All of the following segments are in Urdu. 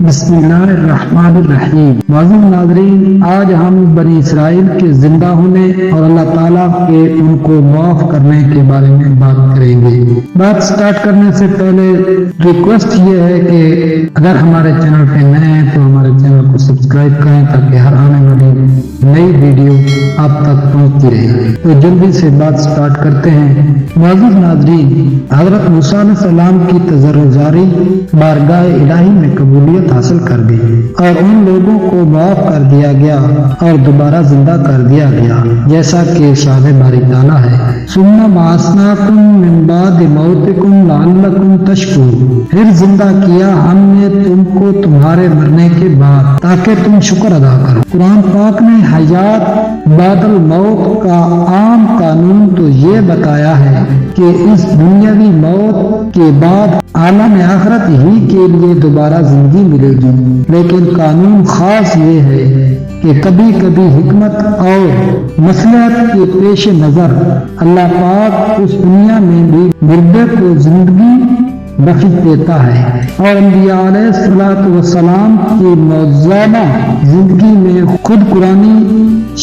بسم اللہ الرحمن الرحیم۔ معزز ناظرین، آج ہم بنی اسرائیل کے زندہ ہونے اور اللہ تعالیٰ کے ان کو معاف کرنے کے بارے میں بات کریں گے۔ بات سٹارٹ کرنے سے پہلے ریکویسٹ یہ ہے کہ اگر ہمارے چینل پہ نئے ہیں تو ہمارے چینل کو سبسکرائب کریں تاکہ ہر آنے والی نئی ویڈیو آپ تک پہنچتی رہے۔ تو جلدی سے بات سٹارٹ کرتے ہیں۔ معزز ناظرین، حضرت موسیٰ علیہ السلام کی تضرعزاری بارگاہ الہی میں قبولیت حاصل کر گئی اور ان لوگوں کو معاف کر دیا گیا اور دوبارہ زندہ کر دیا گیا، جیسا کہ ارشاد باری تعالیٰ ہے، ثم بعثناکم من بعد موتکم لعلکم تشکرون، پھر زندہ کیا ہم نے تم کو تمہارے مرنے کے بعد تاکہ تم شکر ادا کرو۔ قرآن پاک نے حیات بعد الموت کا عام قانون تو یہ بتایا ہے کہ اس دنیاوی موت کے بعد عالم آخرت ہی کے لیے دوبارہ زندگی ملے گی، لیکن قانون خاص یہ ہے کہ کبھی کبھی حکمت اور مصلحت کے پیش نظر اللہ پاک اس دنیا میں بھی مردے کو زندگی بخش دیتا ہے، اور انبیاء علیہ الصلوۃ والسلام کی موجودہ زندگی میں خود قرآنی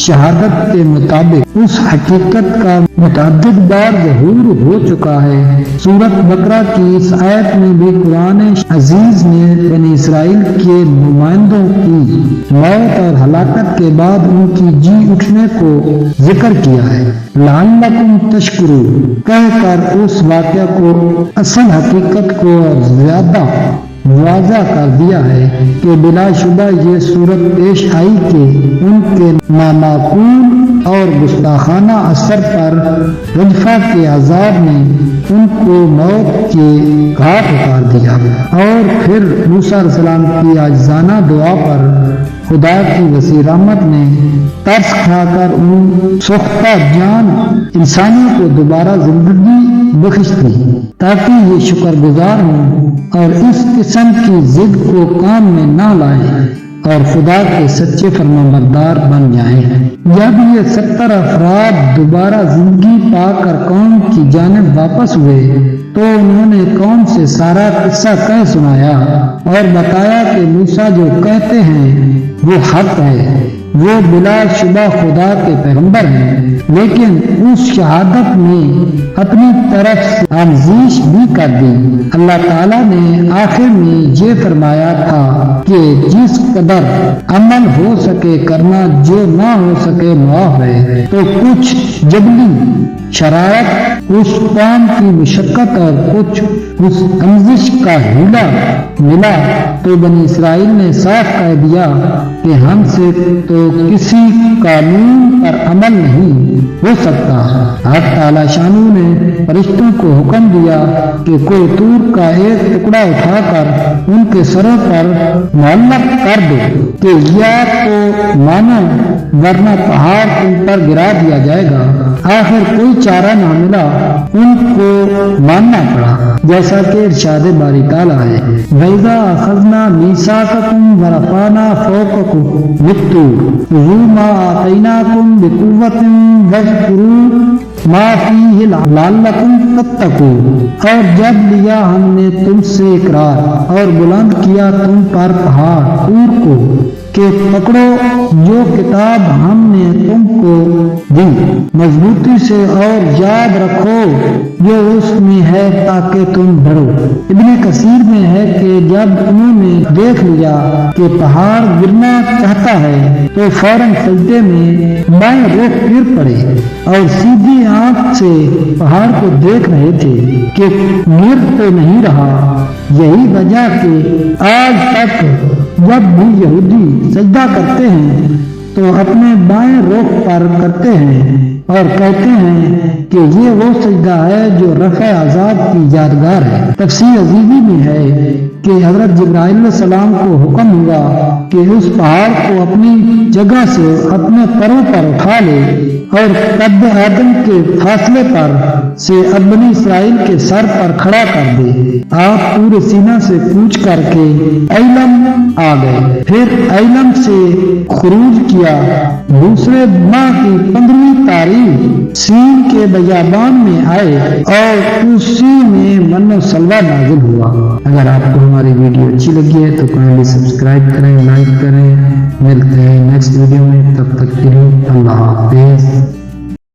شہادت کے مطابق اس حقیقت کا متعدد بار ظہور ہو چکا ہے۔ سورۃ بقرہ کی اس آیت میں بھی قرآن عزیز نے بنی اسرائیل کے نمائندوں کی موت اور ہلاکت کے بعد ان کی جی اٹھنے کو ذکر کیا ہے، لعلکم تشکرون کہہ کر اس واقعہ کو اصل حقیقت کو اور زیادہ واضح کر دیا ہے کہ بلا شبہ یہ صورت پیش آئی کہ ان کے نامعقول اور گستاخانہ اثر پر رجفہ کے عذاب نے ان کو موت کے گھاٹ اتار دیا، اور پھر موسیٰ علیہ السلام کی عاجزانہ دعا پر خدا کی وسیع رحمت نے ترس کھا کر ان سوختہ جان انسانوں کو دوبارہ زندگی بخش دی تاکہ یہ شکر گزار ہوں اور اس قسم کی ضد کو کام میں نہ لائیں اور خدا کے سچے فرمانبردار بن جائیں۔ جب یہ 70 افراد دوبارہ زندگی پا کر قوم کی جانب واپس ہوئے تو انہوں نے قوم سے سارا قصہ کہہ سنایا اور بتایا کہ موسیٰ جو کہتے ہیں وہ حق ہے، وہ بلا شبہ خدا کے پیغمبر ہیں، لیکن اس شہادت میں اپنی طرف سے آموزش بھی کر دی۔ اللہ تعالیٰ نے آخر میں یہ فرمایا تھا کہ جس قدر عمل ہو سکے کرنا، جو نہ ہو سکے معاف ہے۔ تو کچھ جبلی شرارت، کچھ قوم کی مشقت اور کچھ اس آموزش کا ہیلا ملا تو بنی اسرائیل نے صاف کہہ دیا کہ ہم سے تو کسی قانون پر عمل نہیں ہو سکتا۔ حق تعالی شانو نے فرشتوں کو حکم دیا کہ کوئی طور کا ایک ٹکڑا اٹھا کر ان کے سروں پر معلق کر دو کہ یا تو مانو ورنہ پہاڑ ان پر گرا دیا جائے گا۔ آخر کوئی چارہ نہ ملا، ان کو ماننا پڑا، جیسا کہ ارشاد باری تعالیٰ ہے، وَإِذَا أَخَذْنَا مِيثَاقَكُمْ وَرَفَعْنَا فَوْقَكُمُ الطُّورَ خُذُوا مَا آتَيْنَاكُمْ بِقُوَّةٍ وَاذْكُرُوا مَا فِيهِ لَعَلَّكُمْ تَتَّقُونَ، اور جب لیا ہم نے تم سے اقرار اور بلند کیا تم پر پہاڑ طور کو کہ پکڑو جو کتاب ہم نے تم کو دی مضبوطی سے اور یاد رکھو جو اس میں ہے تاکہ تم ڈرو۔ ابن کثیر میں ہے کہ جب انہوں نے دیکھ لیا کہ پہاڑ گرنا چاہتا ہے تو فوراً سجدے میں بائیں رخ گر پڑے اور سیدھی آنکھ سے پہاڑ کو دیکھ رہے تھے کہ گر تو نہیں رہا۔ یہی وجہ کہ آج تک جب بھی یہودی سجدہ کرتے ہیں تو اپنے بائیں رخ پر کرتے ہیں اور کہتے ہیں کہ یہ وہ سجدہ ہے جو رفع عذاب کی یادگار ہے۔ تفسیر عزیزی میں ہے کہ حضرت جبرائیل علیہ السلام کو حکم ہوا کہ اس پہاڑ کو اپنی جگہ سے اپنے پروں پر اٹھا لے اور قد آدم کے فاصلے پر سے اب بنی اسرائیل کے سر پر کھڑا کر دے۔ آپ پورے سینہ سے کوچ کر کے ایلم آ گئے، پھر ایلم سے خروج کیا۔ دوسرے ماہ کی 15ویں تاریخ سین کے بیابان میں آئے اور اسی میں من و سلوہ نازل ہوا۔ اگر آپ کو ہماری ویڈیو اچھی لگی ہے تو کائنڈلی سبسکرائب کریں، لائک کریں. ملتے ہیں نیکسٹ ویڈیو میں، تب تک کے لیے اللہ حافظ.